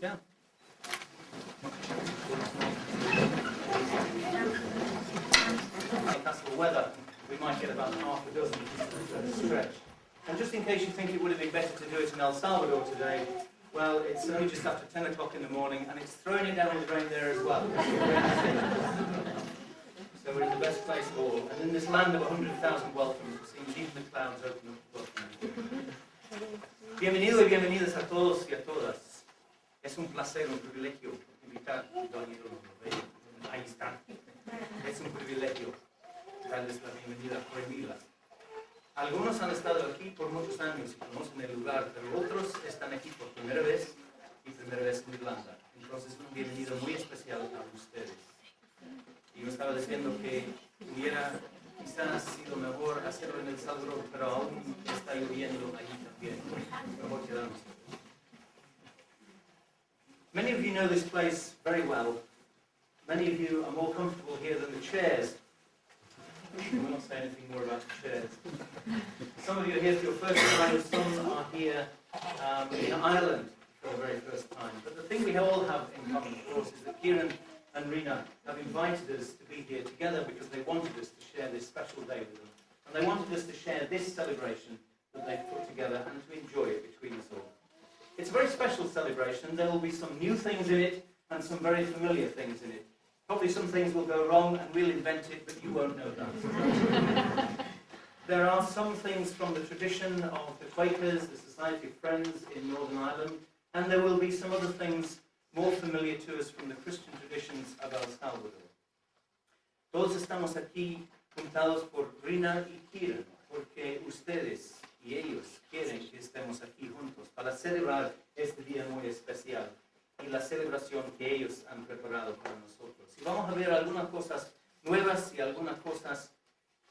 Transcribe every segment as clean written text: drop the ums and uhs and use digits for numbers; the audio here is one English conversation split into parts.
sit down. Newcastle weather, we might get about half a dozen stretch. And just in case you think it would have been better to do it in El Salvador today, well, it's only just after 10 o'clock in the morning, and it's throwing it down with rain there as well. So we're in the best place of all. And in this land of 100,000 welcomes, it seems even the clouds open up to welcome. Bienvenido y bienvenidas a todos y a todas. Es un placer, un privilegio invitar. Ahí están. Es un privilegio darles la bienvenida a Corrymeela. Algunos han estado aquí por muchos años y conocen el lugar, pero otros están aquí por primera vez y primera vez en Irlanda. Entonces, un bienvenido muy especial a ustedes. Y yo estaba diciendo que hubiera quizás sido mejor hacerlo en El Salvador, pero aún está lloviendo allí también. Mejor quedarnos. Many of you know this place very well. Many of you are more comfortable here than the chairs. I will not say anything more about the chairs. Some of you are here for your first time, some are here in Ireland for the very first time. But the thing we all have in common, of course, is that Ciarán and Rhina have invited us to be here together because they wanted us to share this special day with them. And they wanted us to share this celebration that they've put together and to enjoy it between us all. It's a very special celebration. There will be some new things in it and some very familiar things in it. Probably some things will go wrong and we'll invent it, but you won't know that. There are some things from the tradition of the Quakers, the Society of Friends in Northern Ireland, and there will be some other things more familiar to us from the Christian traditions of El Salvador. Todos estamos aquí juntados por Rhina y Ciarán, porque ustedes y ellos quieren que estemos aquí juntos para celebrar este día muy especial y la celebración que ellos han preparado para nosotros. Y vamos a ver algunas cosas nuevas y algunas cosas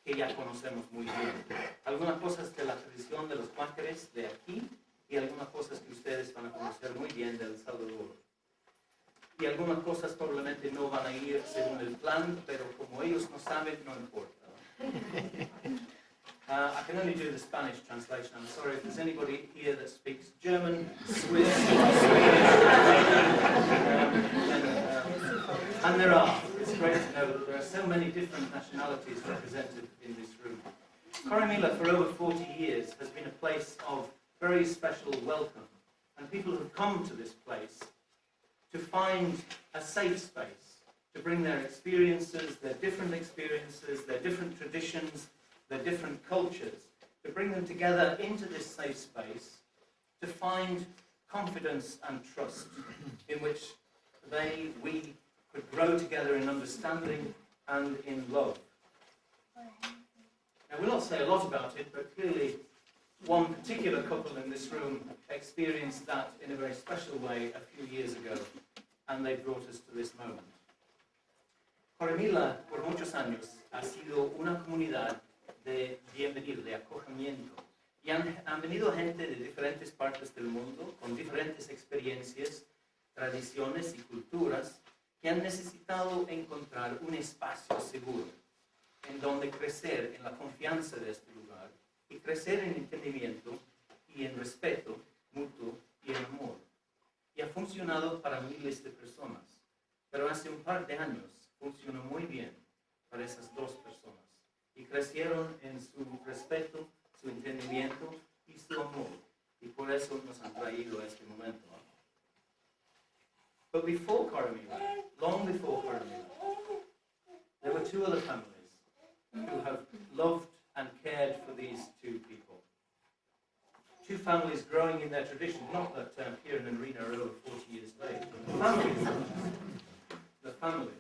que ya conocemos muy bien. Algunas cosas de la tradición de los Quakers de aquí y algunas cosas que ustedes van a conocer muy bien de El Salvador. Y algunas cosas probablemente no van a ir según el plan, pero como ellos no saben, no importa. I can only do the Spanish translation. I'm sorry if there's anybody here that speaks German, Swiss, Swedish, and there are. It's great to know that there are so many different nationalities represented in this room. Corrymeela, for over 40 years, has been a place of very special welcome, and people have come to this place to find a safe space, to bring their experiences, their different traditions, their different cultures, to bring them together into this safe space, to find confidence and trust in which we could grow together in understanding and in love. Now, we'll not say a lot about it, but clearly one particular couple in this room experienced that in a very special way a few years ago, and they brought us to this moment. Corrymeela, por muchos años, ha sido una comunidad de bienvenida, de acogimiento. Y han venido gente de diferentes partes del mundo, con diferentes experiencias, tradiciones y culturas, que han necesitado encontrar un espacio seguro en donde crecer en la confianza de este lugar y crecer en entendimiento y en respeto mutuo y en amor. Y ha funcionado para miles de personas, pero hace un par de años funcionó muy bien para esas dos personas. Y crecieron en su respeto, su entendimiento y su amor. Y por eso nos han traído a este momento. But before Corrymeela, long before Corrymeela, there were two other families who have loved and cared for these two people. Two families growing in their tradition, not that Ciarán and Rhina are over 40 years late. The families,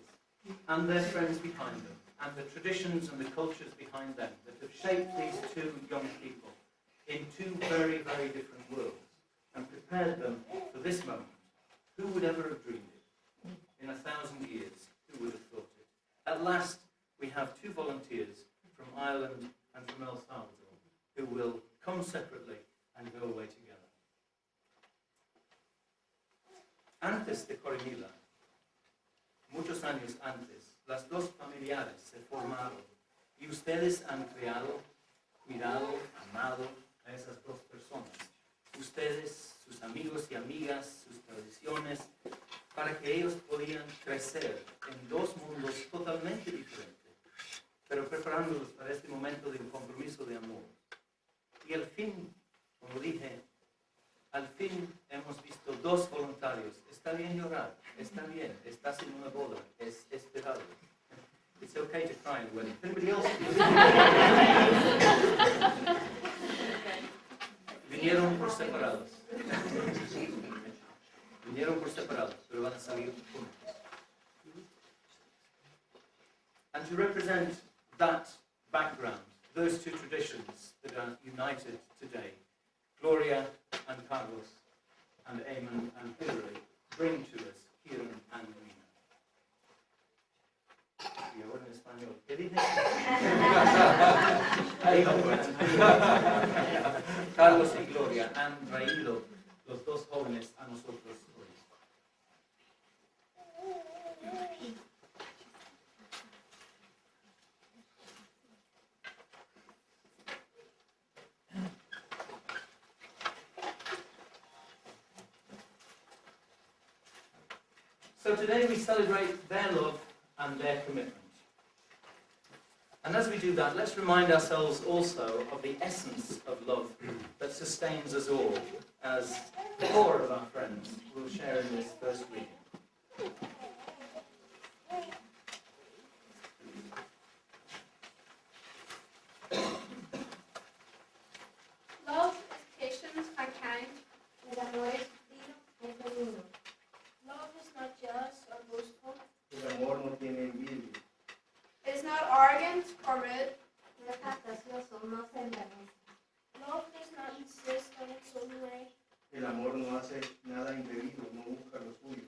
and their friends behind them, and the traditions and the cultures behind them that have shaped these two young people in two very, very different worlds and prepared them for this moment. Who would ever have dreamed it? In 1,000 years, who would have thought it? At last, we have two volunteers from Ireland and from El Salvador who will come separately and go away together. Antes de Corrymeela, muchos años antes, las dos familiares se formaron y ustedes han criado, cuidado, amado a esas dos personas. Ustedes, sus amigos y amigas, sus tradiciones, para que ellos podían crecer en dos mundos totalmente diferentes, pero preparándolos para este momento de un compromiso de amor. Y al fin, como dije, al fin hemos visto dos voluntarios. Está bien llorar, está bien, estás en una boda, es esperado. It's okay to cry in a wedding. Anybody else? Vinieron por separados. Vinieron por separados, pero van a salir juntos. And to represent that background, those two traditions that are united today, Gloria and Carlos, and Eamon and Hilary, bring to us Ciarán and Rhina. Y ahora en español. ¿Qué dije? Carlos y Gloria han traído los dos jóvenes a nosotros hoy. So today we celebrate their love and their commitment. And as we do that, let's remind ourselves also of the essence of love that sustains us all, as four of our friends will share in this first reading. Love is patient and kind. El amor es frío y benigno. Love is not jealous or boastful. El amor no tiene envidia. It is not arrogant or rude. No es fantasioso, no se envanece. Love does not insist on its own way. El amor no hace nada indebido, no busca lo suyo.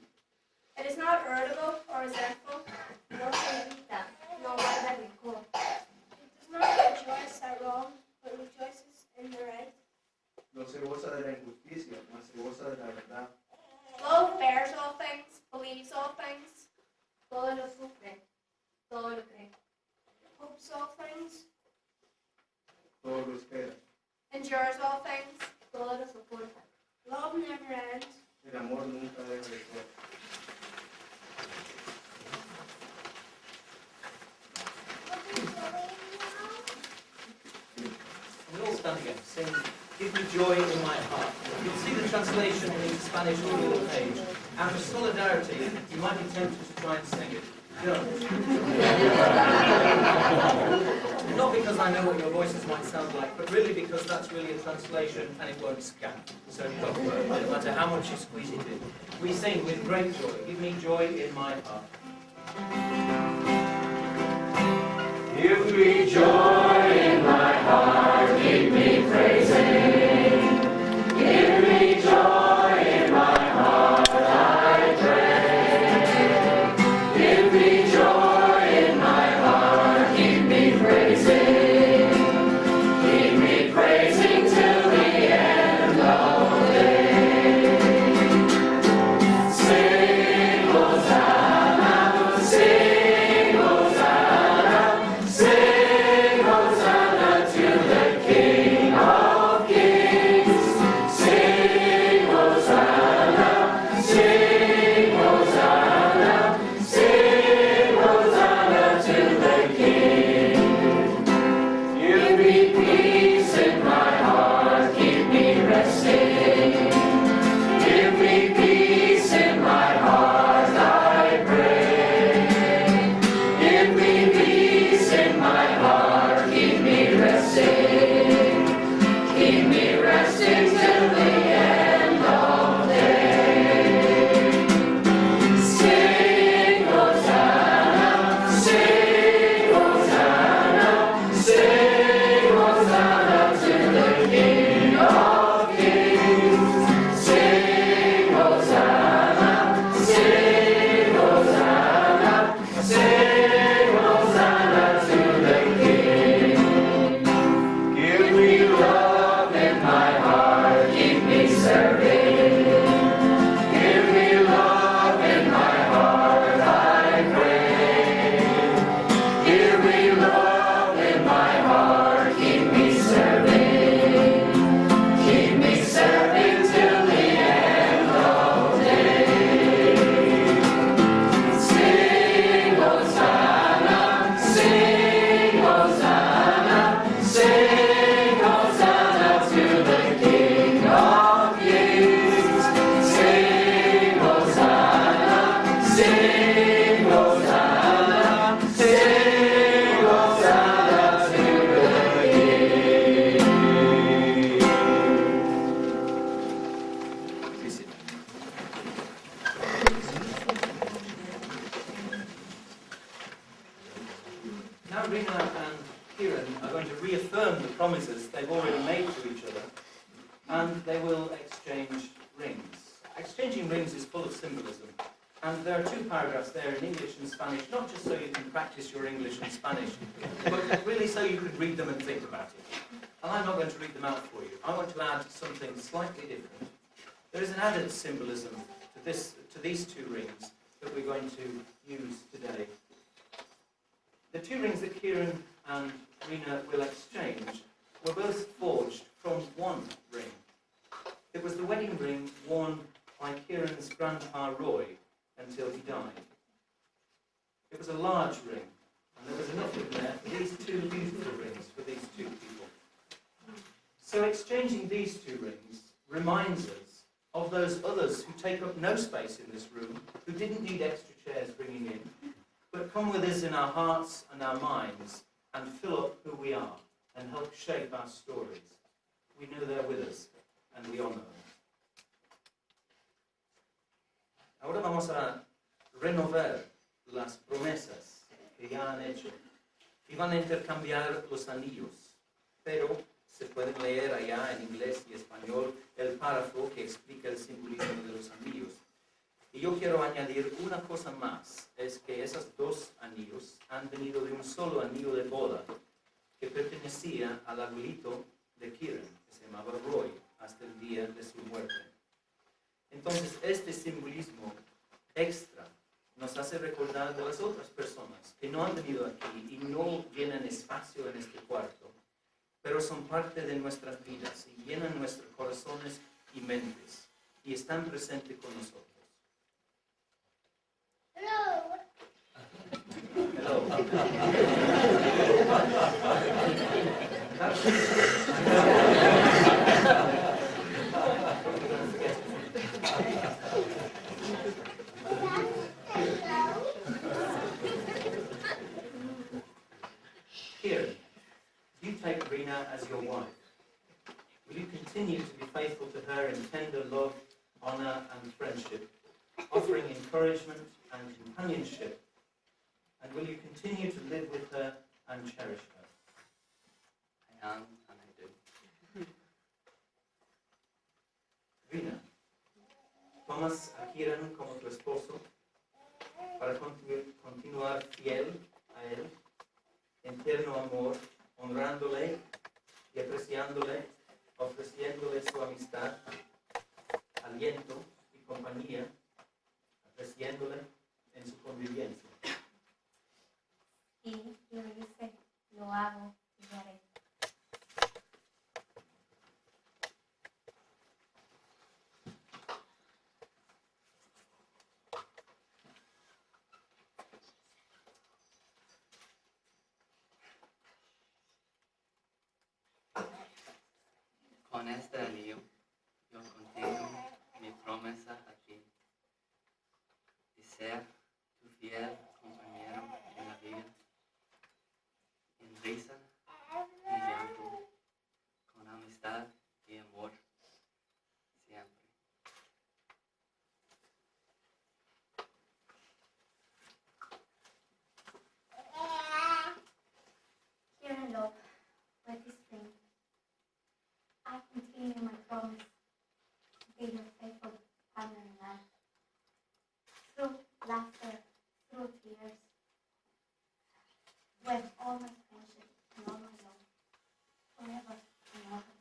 It is not irritable or resentful. No se irrita, no guarda rencor. It does not rejoice at wrong, but rejoices in the right. No se goza de la injusticia, mas se goza de la verdad. Love bears all things, believes all things, Todo lo sufre, todo lo cree. hopes all things, Todo lo espera. endures all things. Todo lo soporta. Love never ends. El amor nunca debe de ser. We all stand again, sing, "Give me joy in my heart." You'll see the translation in Spanish on your page. Out of solidarity, you might be tempted to try and sing it. Don't. Not because I know what your voices might sound like, but really because that's really a translation and it won't scan. So don't worry, no matter how much you squeeze it in. We sing with great joy, "Give me joy in my heart." Give me joy in my heart, keep me praising. Give me joy in my heart, I pray. Give me joy in my heart, keep me praising. Keep me praising till the end of days. Sing Hosanna, sing Hosanna, sing Hosanna to the King of Kings. Sing Hosanna, sing Hosanna, sing Hosanna to the King. Give me peace in my heart, keep me resting. Give me peace in my heart, I pray. Give me peace in my heart, keep me resting. Keep me resting till the end of day. Sing Hosanna, sing Hosanna, sing Hosanna reaffirm the promises they've already made to each other, and they will exchange rings. Exchanging rings is full of symbolism, and there are 2 paragraphs there in English and Spanish, not just so you can practice your English and Spanish, but really so you can read them and think about it. And I'm not going to read them out for you. I want to add something slightly different. There is an added symbolism to these 2 rings that we're going to use today. The 2 rings that Ciarán and Rhina will exchange were both forged from one ring. It was the wedding ring worn by Ciarán's grandpa Roy until he died. It was a large ring, and there was enough in there for these 2 beautiful rings for these 2 people. So exchanging these 2 rings reminds us of those others who take up no space in this room, who didn't need extra chairs bringing in, but come with us in our hearts and our minds and fill up who we are and help shape our stories. We know they're with us, and we honor them. Ahora vamos a renovar las promesas que ya han hecho y van a intercambiar los anillos, pero se pueden leer allá en inglés y español el párrafo que explica el simbolismo de los anillos. Y yo quiero añadir una cosa más, es que esos 2 anillos han venido de un solo anillo de boda que pertenecía al abuelito de Ciarán, que se llamaba Roy, hasta el día de su muerte. Entonces, este simbolismo extra nos hace recordar de las otras personas que no han venido aquí y no llenan espacio en este cuarto, pero son parte de nuestras vidas y llenan nuestros corazones y mentes y están presentes con nosotros. Hello. Ciarán, you take Rhina as your wife. Will you continue to be faithful to her in tender love, honor, and friendship, offering encouragement and companionship? And will you continue to live with her and cherish her? I am, and I do. Rhina, tomas a Ciarán como tu esposo para continuar fiel a él, en tierno amor, honrándole y apreciándole, ofreciéndole su amistad, aliento y compañía, apreciándole en su convivencia. Sí, lo hice, lo hago y lo haré. Con este anillo, yo contigo mi promesa a ti, de ser tu fiel compañero en la vida, en risa y llanto, con amistad y amor, siempre. Here in love, with this ring, I continue my promise to be your faithful partner in life. Through laughter, through tears, with all my friendship and all my love, forever and always.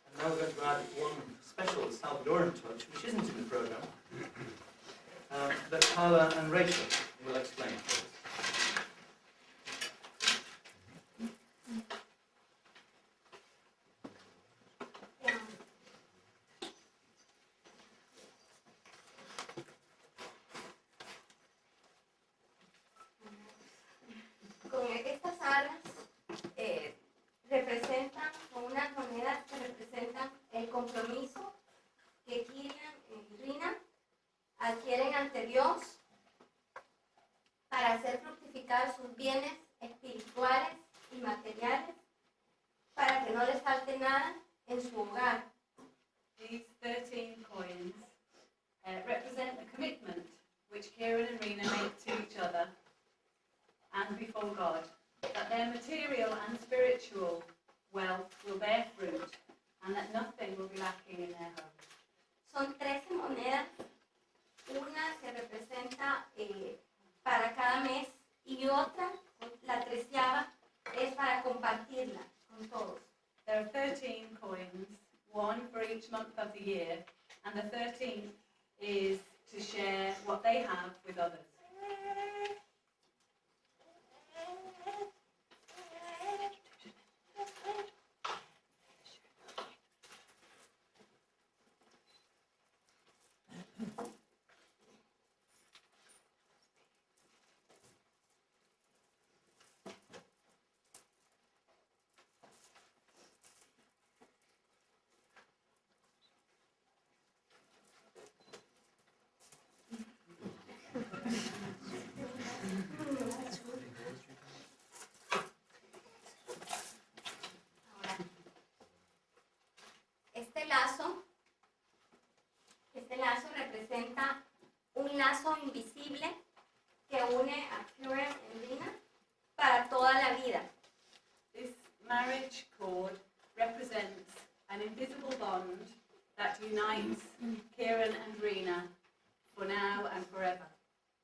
And now we're going to add one special Salvadoran touch, which isn't in the program, that Carla and Rachel will explain for us. Con estas alas representan, con unas monedas que representan el compromiso que Ciarán y Rhina adquieren ante Dios para hacer fructificar sus bienes espirituales y materiales, para que no les falte nada en su hogar, These 13 coins represent the commitment which Ciarán and Rhina make to each other and before God, that their material and spiritual wealth will bear fruit and that nothing will be lacking in their home. Son 13 monedas, una que representa para cada mes y otra, la 13ª, es para compartirla con todos. There are 13 coins, one for each month of the year, and the 13th is to share what they have with others. Este lazo representa un lazo invisible que une a Ciarán and Rhina para toda la vida. This marriage cord represents an invisible bond that unites Ciarán and Rhina for now and forever.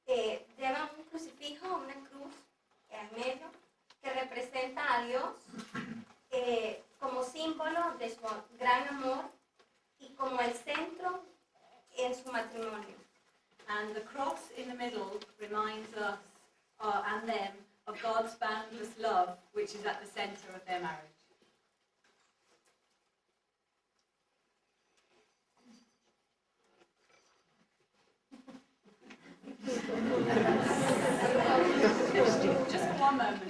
Lleva un crucifijo, una cruz en medio que representa a Dios como símbolo de su gran amor y como el centro en su matrimonio. And the cross in the middle reminds us and them of God's boundless love, which is at the center of their marriage. Just one moment.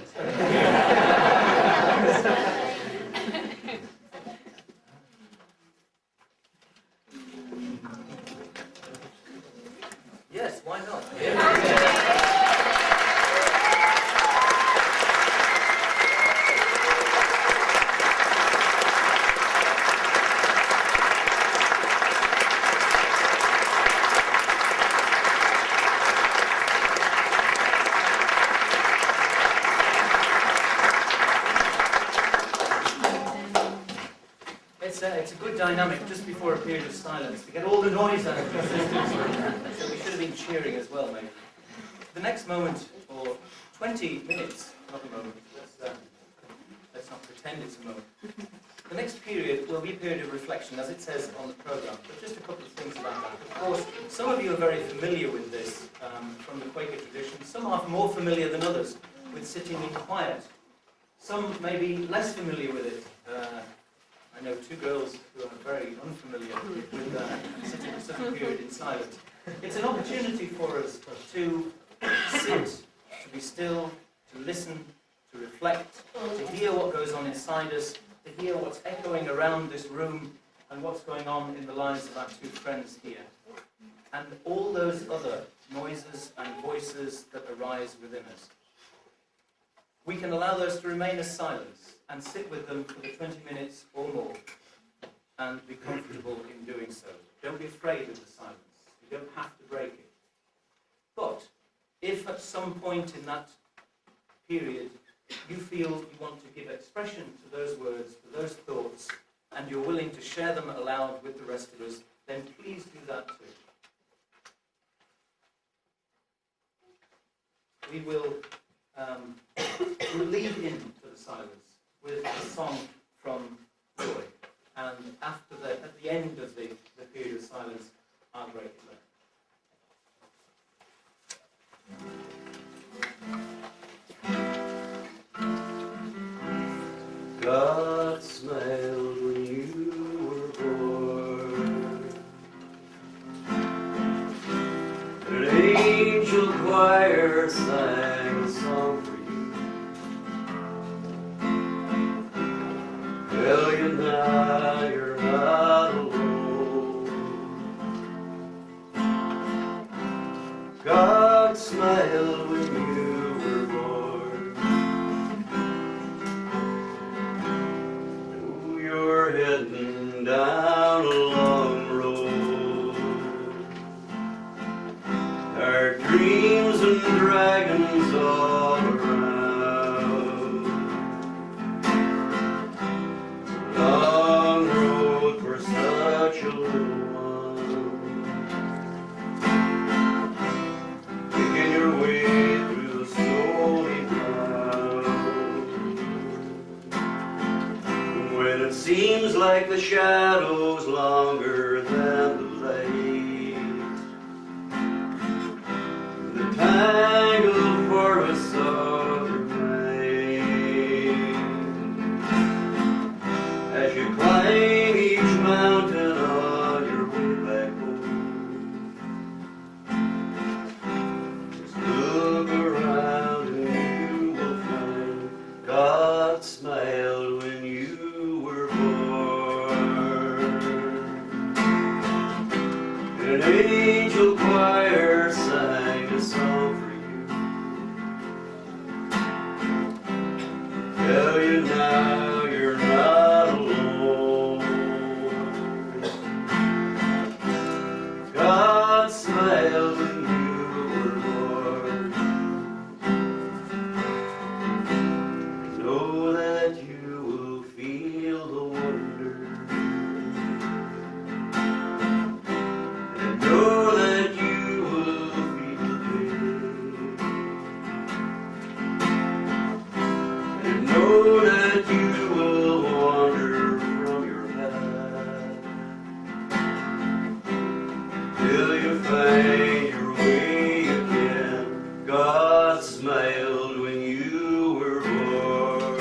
Yes, why not? It's a good dynamic just before a period of silence to get all the noise out of the system. So we should have been cheering as well, maybe. The next moment, for 20 minutes, not a moment, let's not pretend it's a moment. The next period will be a period of reflection, as it says on the programme, but just a couple of things about that. Of course, some of you are very familiar with this from the Quaker tradition. Some are more familiar than others with sitting in quiet. Some may be less familiar with it. I know two girls who are very unfamiliar with sitting for such a period in silence. It's an opportunity for us to sit, to be still, to listen, to reflect, to hear what goes on inside us, to hear what's echoing around this room and what's going on in the lives of our two friends here. And all those other noises and voices that arise within us. We can allow those to remain as silence and sit with them for the 20 minutes or more and be comfortable in doing so. Don't be afraid of the silence. You don't have to break it. But if at some point in that period you feel you want to give expression to those words, to those thoughts, and you're willing to share them aloud with the rest of us, then please do that too. We will lead into the silence with a song from Joy, and at the end of the period of silence, I'll break it down. God smiled when you were born. An angel choir sang a song for you. Tell you now you're not alone. God smiled when you were born. You're heading down along and dragons all around. Long road for such a little one, picking your way through the stony ground. When it seems like the shadow's longer than the light, the tangled forests of your mind, as you climb each mountain on your way back home, just look around and you will find God smiled when you were born. An angel choir sang a song for you. Tell you now you're not alone. God smiled when you were born. Know that you will feel the wonder, and know that you will feel the pain, and know that you will wander from your path till you find your way again. God smiled when you were born.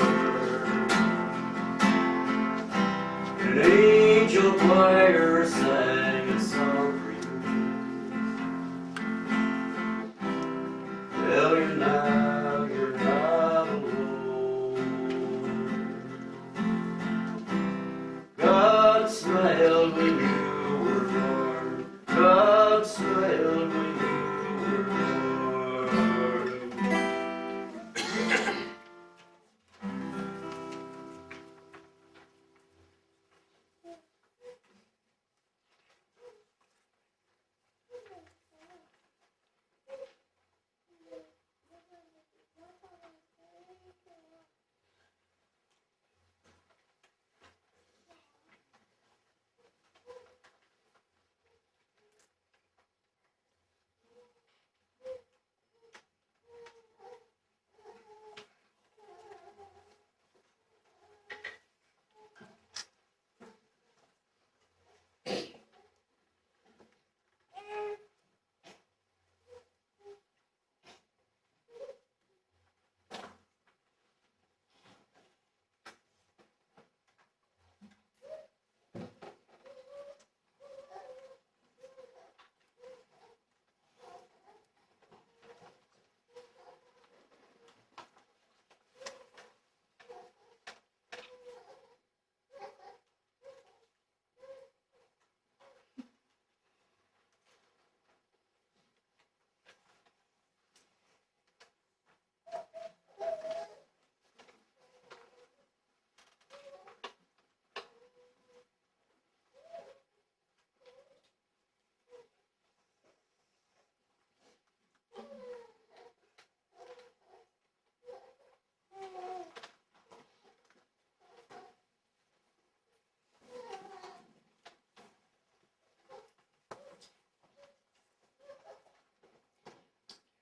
An angel choir sang a song for you. Tell you now you're not alone. God smiled when you were born. God smiled when you were born.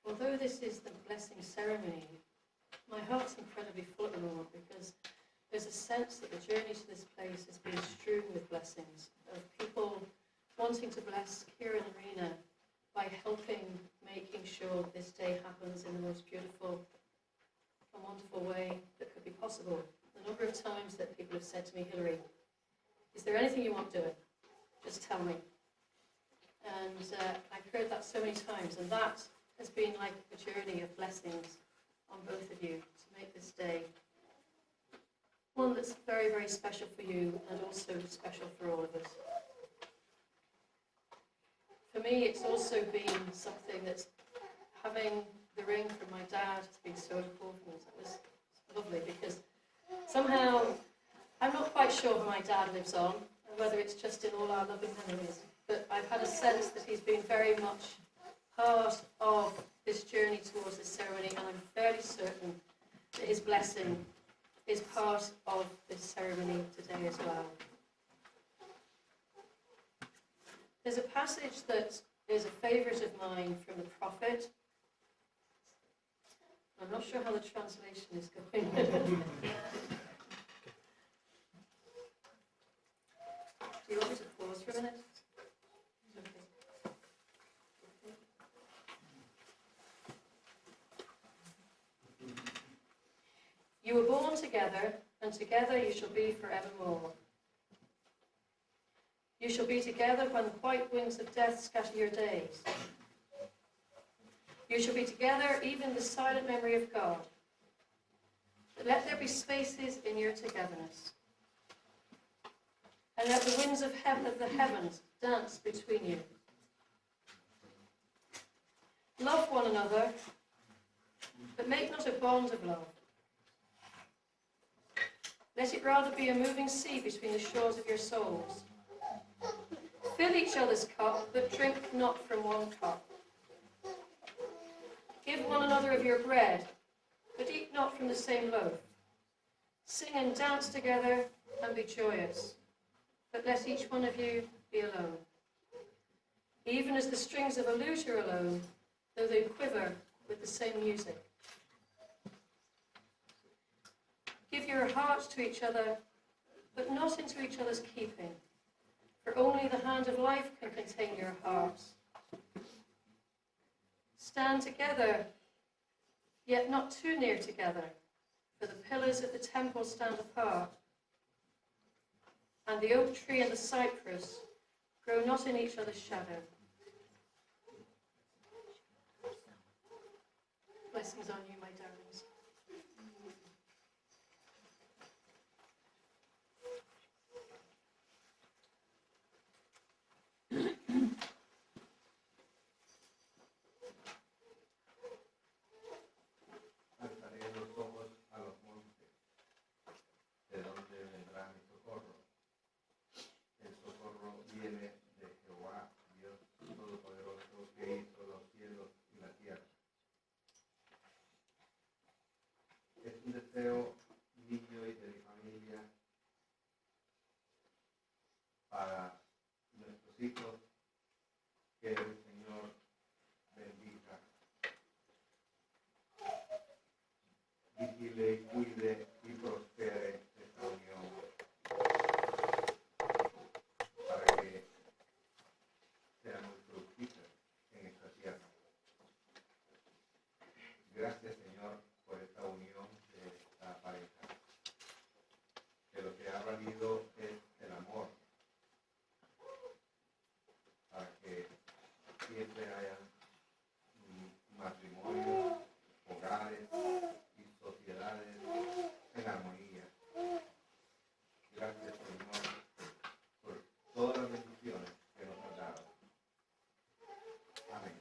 Although this is the blessing ceremony, my heart's incredibly full at the moment because there's a sense that the journey to this place has been strewn with blessings of people wanting to bless Ciarán and Rhina by helping, making sure this day happens in the most beautiful and wonderful way that could be possible. The number of times that people have said to me, Hilary, is there anything you want doing? Just tell me. And I've heard that so many times, and that has been like a journey of blessings on both of you to make this day one that's very, very special for you and also special for all of us. For me, it's also been something that's having the ring from my dad has been so important. It was lovely because somehow I'm not quite sure how my dad lives on, and whether it's just in all our loving memories, but I've had a sense that he's been very much part of this journey towards this ceremony, and I'm fairly certain that his blessing is part of this ceremony today as well. There's a passage that is a favourite of mine from the prophet. I'm not sure how the translation is going. Do you want me to pause for a minute? Okay. You were born together, and together you shall be forevermore. You shall be together when the white wings of death scatter your days. You shall be together even the silent memory of God. But let there be spaces in your togetherness. And let the winds of the heavens dance between you. Love one another, but make not a bond of love. Let it rather be a moving sea between the shores of your souls. Fill each other's cup, but drink not from one cup. Give one another of your bread, but eat not from the same loaf. Sing and dance together and be joyous, but let each one of you be alone. Even as the strings of a lute are alone, though they quiver with the same music. Give your hearts to each other, but not into each other's keeping, for only the hand of life can contain your hearts. Stand together, yet not too near together, for the pillars of the temple stand apart, and the oak tree and the cypress grow not in each other's shadow. Blessings on you, my darlings. Alzaré los ojos a los montes, de donde vendrá mi socorro. El socorro viene de Jehová, Dios Todopoderoso, que hizo los cielos y la tierra. Es un deseo mío y de mi familia para nuestros hijos que el Señor bendiga, vigile, cuide y prospere esta unión para que sea muy fructífera en esta tierra. Gracias, Señor, por esta unión de esta pareja, que lo que ha valido es el amor, para que siempre hayan matrimonios, hogares y sociedades en armonía. Gracias, Señor, por todas las bendiciones que nos has dado. Amén.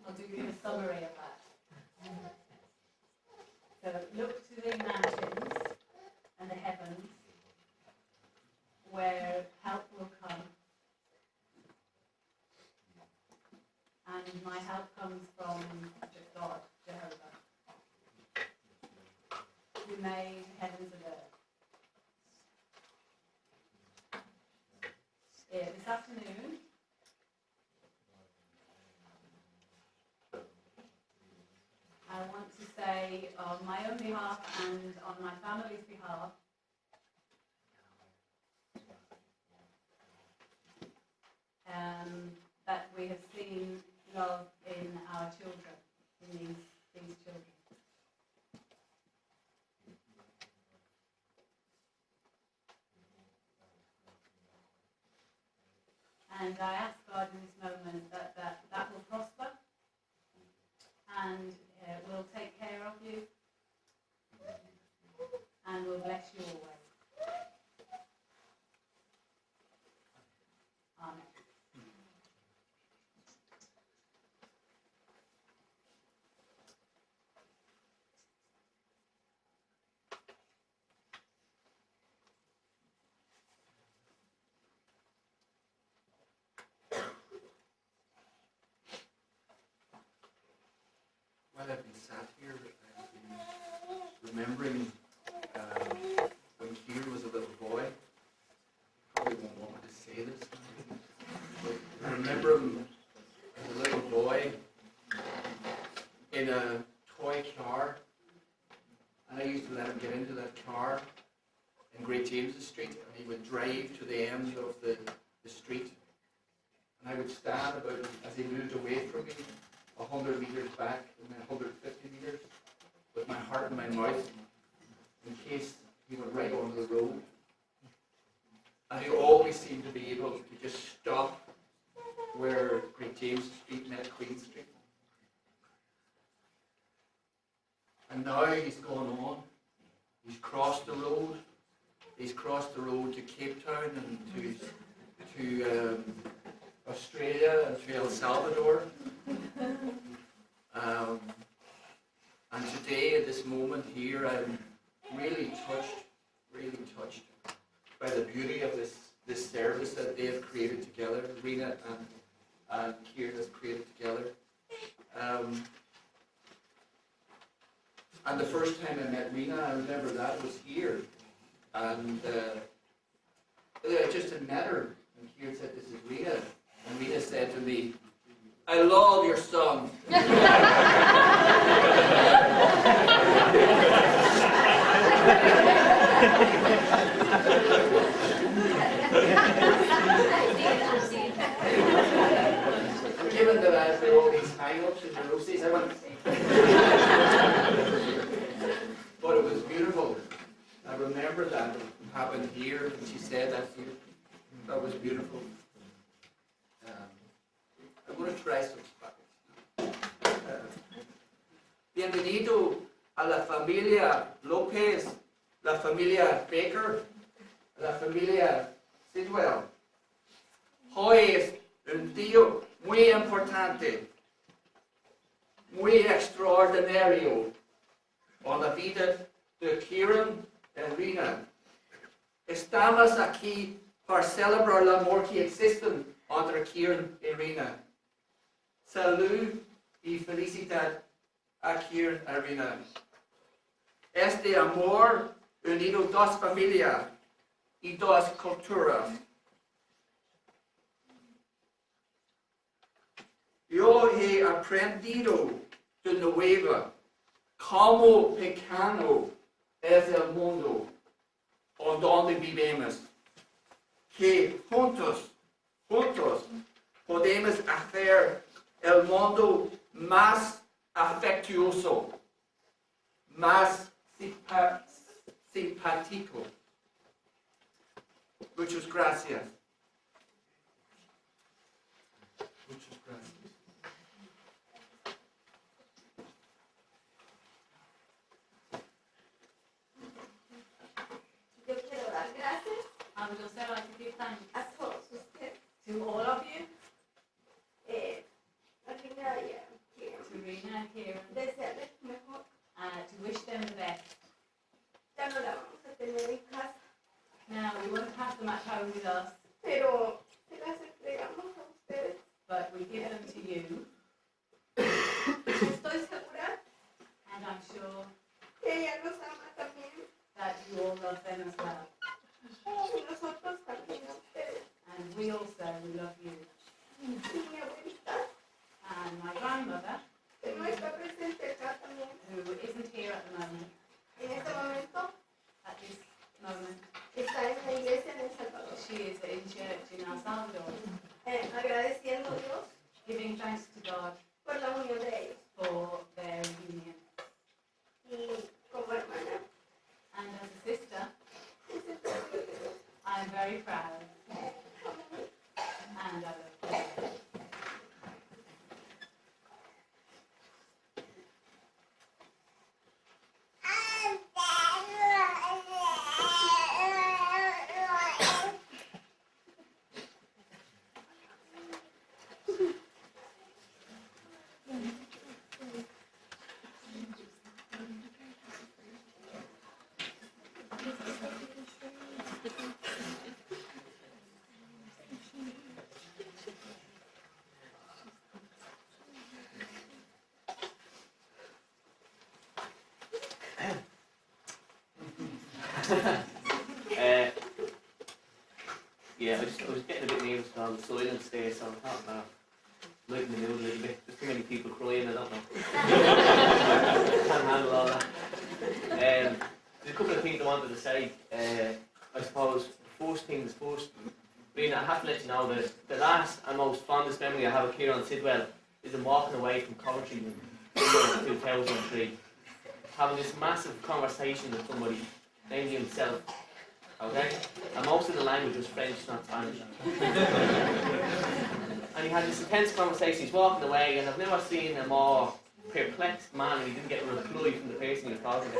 I'll do you a summary of that. So look to the mountains and the heavens, where help will come. And my help comes from God, Jehovah, who made heavens and earth. This afternoon, I want to say on my own behalf and on my family's behalf, that we have seen love in our children, in these children. And I ask God in this moment that will prosper and will take care of you and will bless you always. Amen. I've been sat here, I've been remembering when Ciarán was a little boy. Probably won't want me to say this, but I remember him as a little boy in a toy car, and I used to let him get into that car in Great James's Street, and he would drive to the end of the street, and I would stand about as he moved away from me 100 metres back and then 150 metres with my heart in my mouth in case he went right onto the road. And he always seemed to be able to just stop where Great James Street met Queen Street. And now he's gone on. He's crossed the road. He's crossed the road to Cape Town and to Australia and to El Salvador. And today, at this moment here, I'm really touched by the beauty of this service that they have created together. Rhina and Ciarán has created together. And the first time I met Rhina, I remember that was here. And I just had met her, and Ciarán said, "This is Rhina." And Rhina said to me, "I love your song." Given that I've got all these hang-ups and neuroses, I went. But it was beautiful. I remember that it happened here, and she said that here. That was beautiful. I'm going to try some Spanish. Bienvenido a la familia López, la familia Baker, la familia Sidwell. Hoy es un día muy importante, muy extraordinario en la vida de Ciarán and Rhina. Estamos aquí para celebrar el amor que existe entre Ciarán y Rhina. Salud y felicidad a Ciarán y Rhina. Este amor unido dos familias y dos culturas. Yo he aprendido de nuevo cómo pequeño es el mundo en donde vivimos, que juntos podemos hacer el mundo más afectuoso, más simpático. Muchas gracias. Muchas gracias. Yo quiero dar gracias I would also like to give thanks a todos ustedes, to all of you, a Rhina y a Ciarán, to Rhina and Ciarán, desearles lo mejor. to wish them the best. Ya no la vamos a tener en casa, Now, we won't have them at home with us, pero se las entregamos a ustedes. but we give them to you, Estoy segura and I'm sure que ella los ama también, that you all love them as well. y nosotros también a ustedes. And we also love you. Y mi abuelita, And my grandmother, que no está presente acá también, who isn't here at the moment, en este momento at this moment, está en la iglesia en El Salvador. she is in church in El Salvador, Agradeciendo a Dios giving thanks to God por la unión de ellos. for their union. Y como hermana, And as a sister, me siento muy orgullosa. I am very proud, and I love you. Yeah, I was getting a bit nervous around the silence there, so I thought, lighten the mood a little bit. There's too many people crying, I don't know. Can't handle all that. There's a couple of things I wanted to say. I suppose the first things first. Rhina, I have to let you know that the last and most fondest memory I have of Ciarán Sidwell is him walking away from Coventry in 2003, having this massive conversation with somebody, namely himself. Okay? And most of the language was French, not Spanish. And he had this intense conversation. He's walking away, and I've never seen a more perplexed man, and he didn't get a reply from the person he was talking to,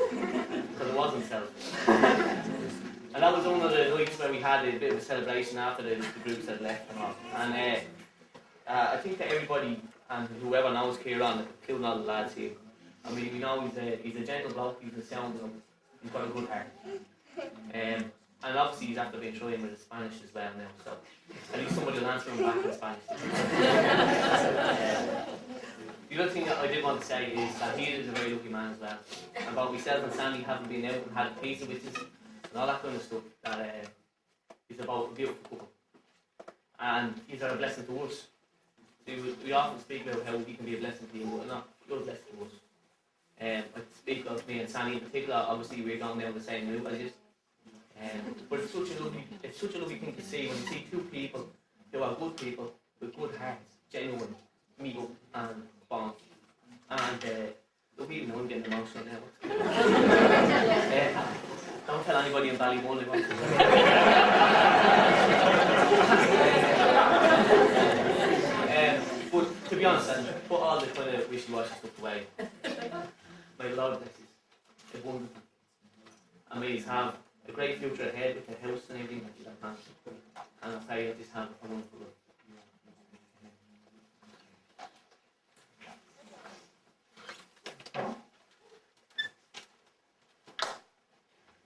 because it was himself. And that was one of the nights where we had a bit of a celebration after the groups had left and all. And I think that everybody, and whoever knows Ciarán, including all the lads here, I mean, we know he's a gentle bloke, he's a sound bloke, he's got a good heart. And obviously he's after being trying with his Spanish as well now, so at least somebody will answer him back in Spanish. The other thing that I did want to say is that he is a very lucky man as well. And about myself and Sandy having been out and had a pizza with us and all that kind of stuff, that is about a beautiful couple. And he's a blessing to us. So we often speak about how he can be a blessing to you, but not, you're a blessing to us. I speak of me and Sandy in particular, obviously we're going down the same route as you. But it's such a lovely thing to see when you see two people who are good people with good hearts, genuine, meet up and bond. And look, even though I'm getting emotional now. Don't tell anybody in Ballymun about it. But to be honest, and put all the kind of wishy-washy stuff away. My Lord bless you. It's wonderful. And may you have a great future ahead with the house and everything that you have planned. And I pray you just have a wonderful life.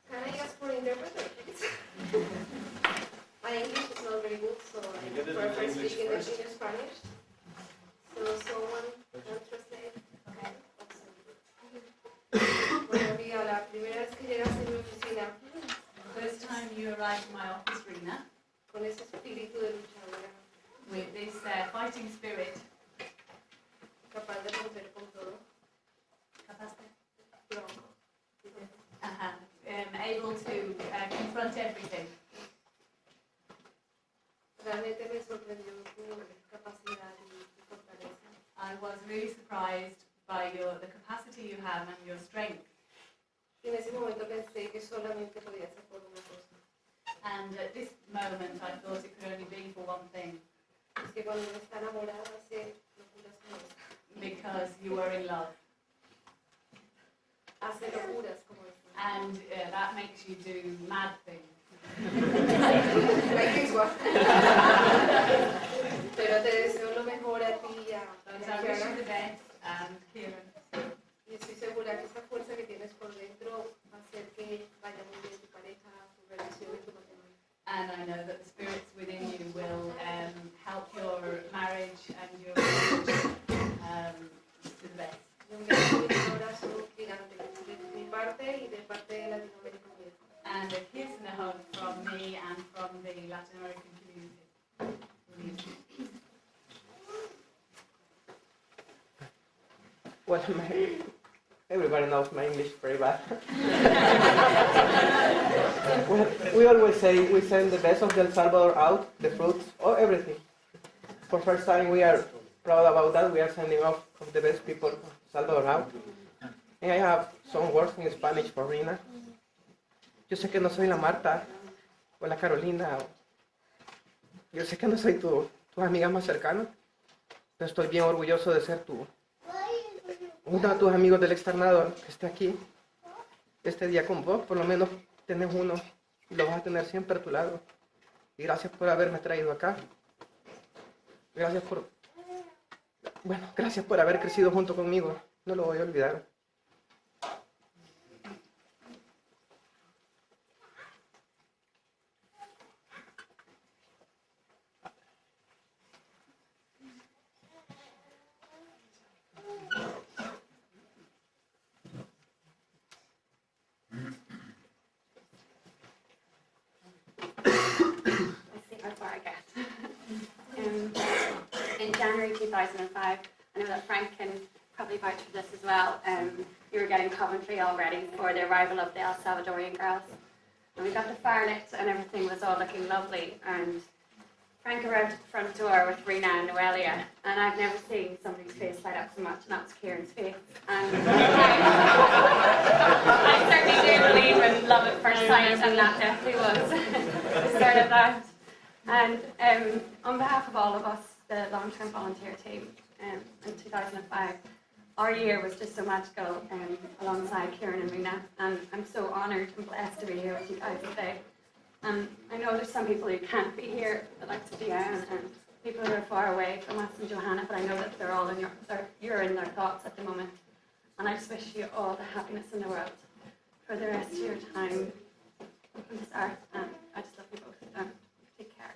Can I ask for an interpreter, please? My English is not very good, so I prefer speaking in Spanish. So someone can translate. Okay. Buenos días, la primera vez que llegas en mi oficina First time you arrived in my office, Rhina, con ese espíritu de luchadora, with this fighting spirit, capaz de romper con todo, able to confront everything. realmente me sorprendió tu capacidad y tu fortaleza. I was really surprised by the capacity you have and your strength. Y en ese momento pensé que solamente podía ser por una cosa. And at this moment, I thought it could only be for one thing, Es que cuando uno está enamorado hace locuras como esta. because you were in love. Hace locuras como esta. And that makes you do mad things. Like this one. Pero te deseo lo mejor a ti y a But I wish you the best, and Ciarán. Y estoy segura que esa fuerza que tienes por dentro va a hacer que vaya muy bien tu pareja, tu relación y tu matrimonio. And I know that the spirits within you will help your marriage and your marriage to the best. Y un beso y un abrazo gigante de mi parte y de parte de Latinoamérica. And a kiss and a hug from me and from the Latin American community. Well, everybody knows my English very bad. Well, we always say we send the best of El Salvador out, the fruits, or everything. For first time, we are proud about that. We are sending off of the best people of Salvador out. And I have some words in Spanish for Rhina. Yo sé que no soy la Marta o la Carolina. Yo sé que no soy tu amiga más cercana. Pero estoy bien orgulloso de ser uno de tus amigos del externado que esté aquí este día con vos. Por lo menos tenés uno y lo vas a tener siempre a tu lado. Y gracias por haberme traído acá. Gracias por haber crecido junto conmigo. No lo voy a olvidar. 2005. I know that Frank can probably vouch for this as well. You were getting Coventry all ready for the arrival of the El Salvadorian girls. And we got the fire lit and everything was all looking lovely. And Frank arrived at the front door with Rhina and Noelia, and I've never seen somebody's face light up so much, and that was Ciarán's face. And I certainly do believe in love at first sight, and that definitely was the start of that. And on behalf of all of us, the long-term volunteer team, in 2005, our year was just so magical alongside Ciarán and Rhina, and I'm so honoured and blessed to be here with you guys today. I know there's some people who can't be here, the likes of Diane, and people who are far away from us and Johanna, but I know that they're all in you're in their thoughts at the moment. And I just wish you all the happiness in the world for the rest of your time on this earth, and I just love you both, and take care.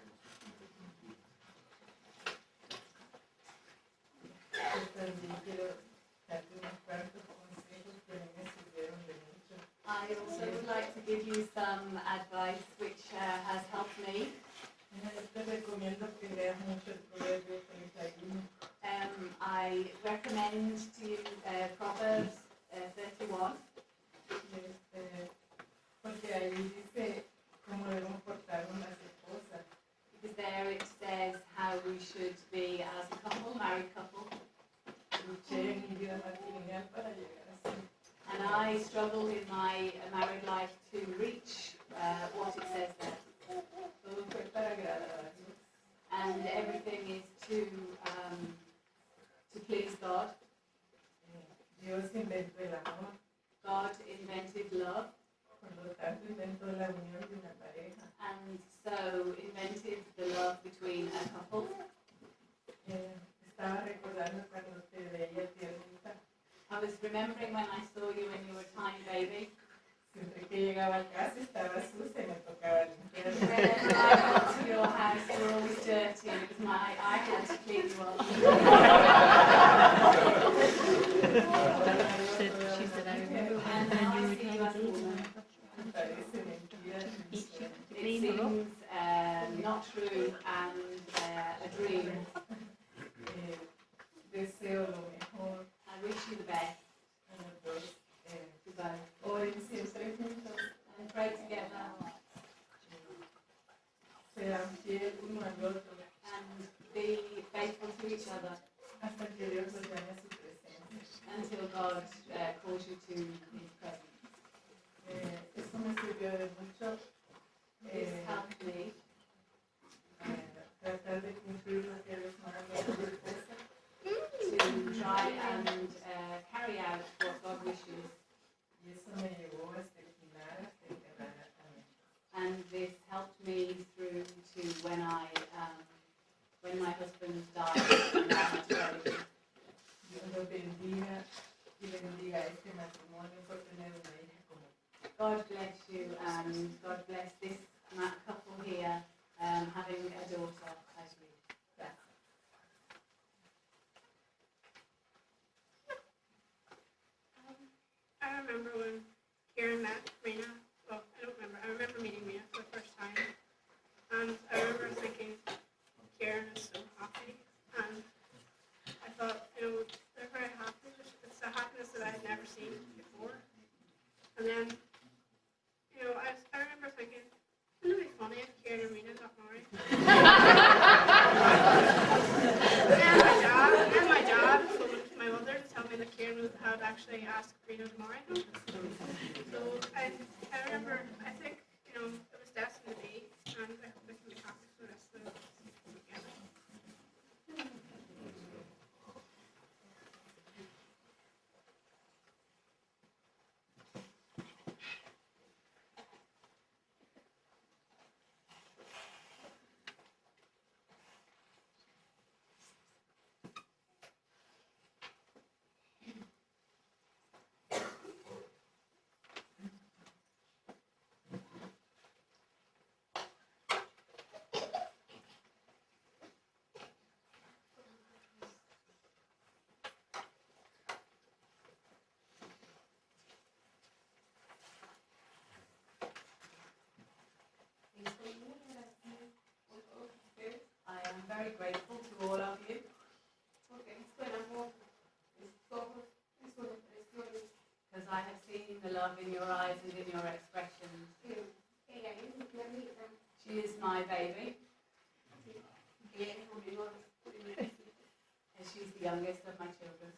I also would like to give you some advice which has helped me. I recommend to you Proverbs 31. Because there it says how we should be as a couple, married couple. And I struggle in my married life to reach what it says there. And everything is to please God. God invented love. And so invented the love between a couple. I was remembering when I saw you when you were a tiny baby. Whenever I got to your house, you were always dirty, and it was I had to clean you up. She said, I remember And now I see you as a woman. It seems not true and a dream. I wish you the best. Goodbye. And pray together. And be faithful to each other until God calls you to His presence. This helped me to try and carry out what God wishes. And this helped me through to when my husband died and I had to bury him. God bless you, and God bless this couple here having a daughter as we. I remember when Ciarán met Rhina. Well, I don't remember. I remember meeting Rhina for the first time. And I remember thinking, Ciarán is so happy. And I thought, they're very happy. It's a happiness that I had never seen before. And then, I remember thinking, wouldn't it be funny if Ciarán and Rhina got married? and my dad phoned my mother to tell me that Ciarán had actually asked Rhina to marry him. So I remember, I think, it was destined to be, and I hope they can be happy for the rest of the together. She is my baby. And she's the youngest of my children.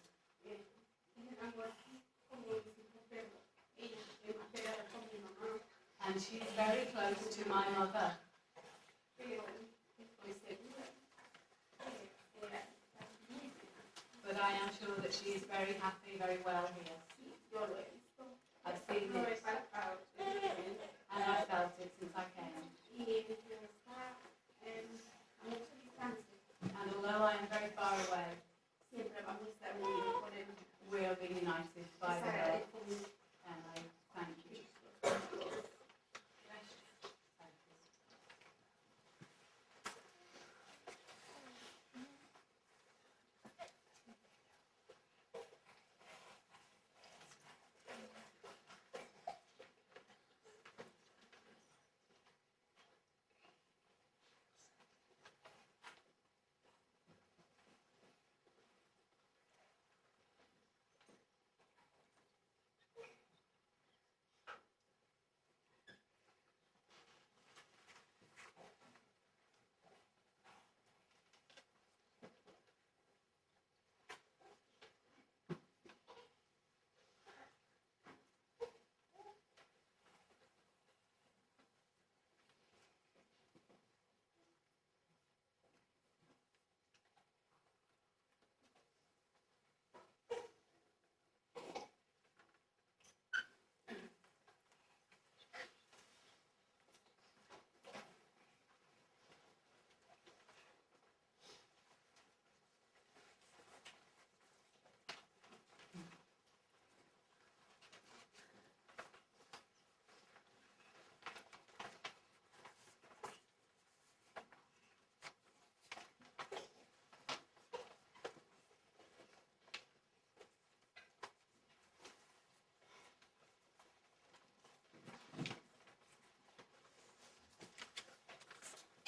And she's very close to my mother. But I am sure that she is very happy, very well here. I've seen it, and I've felt it since I came. And although I am very far away, we are being united by the love, and I thank you.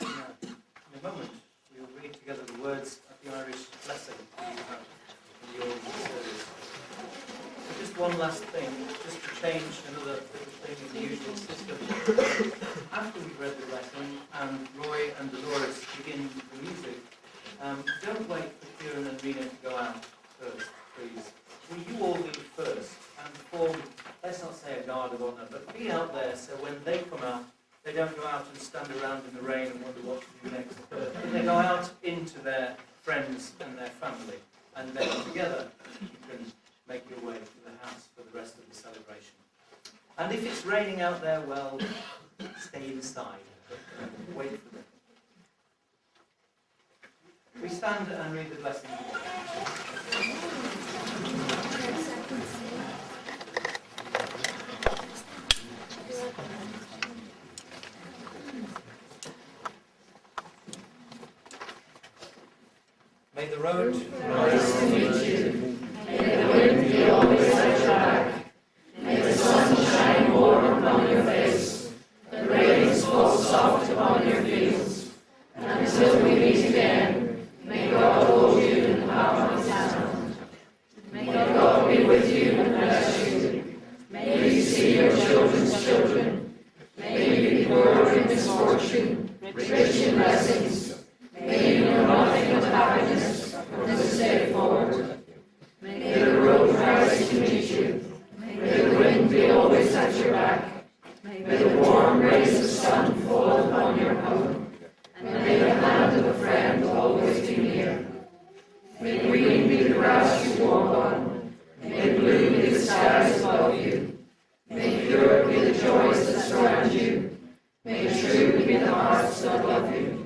In a moment, we will read together the words of the Irish blessing that you have in the audience service. So just one last thing, just to change another little thing in the usual system. After we've read the blessing and Roy and Dolores begin the music, don't wait for Ciarán and Rhina to go out first, please. Will you all do first and form, let's not say a guard or whatnot, but be out there so when they come out, they don't go out and stand around in the rain and wonder what to do next. They go out into their friends and their family, and then together you can make your way to the house for the rest of the celebration. And if it's raining out there, well, stay inside. Wait for them. We stand and read the blessing. May the road rise to meet you. May the wind be always at your back. May the sun shine warm upon your face. The rains fall soft upon your fields. And until we meet again, may God hold you in the palm of his hand. May God be with you and bless you. May you see your children's children. May you be poor in misfortune, rich in blessings. May you know nothing but happiness from this day forward. May the road rise to meet you. May the wind be always at your back. May the warm rays of sun fall upon your home. And may the hand of a friend always be near. May green be the grass you walk on. May blue be the skies above you. May pure be the joys that surround you. May true be the hearts that love you.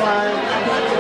One.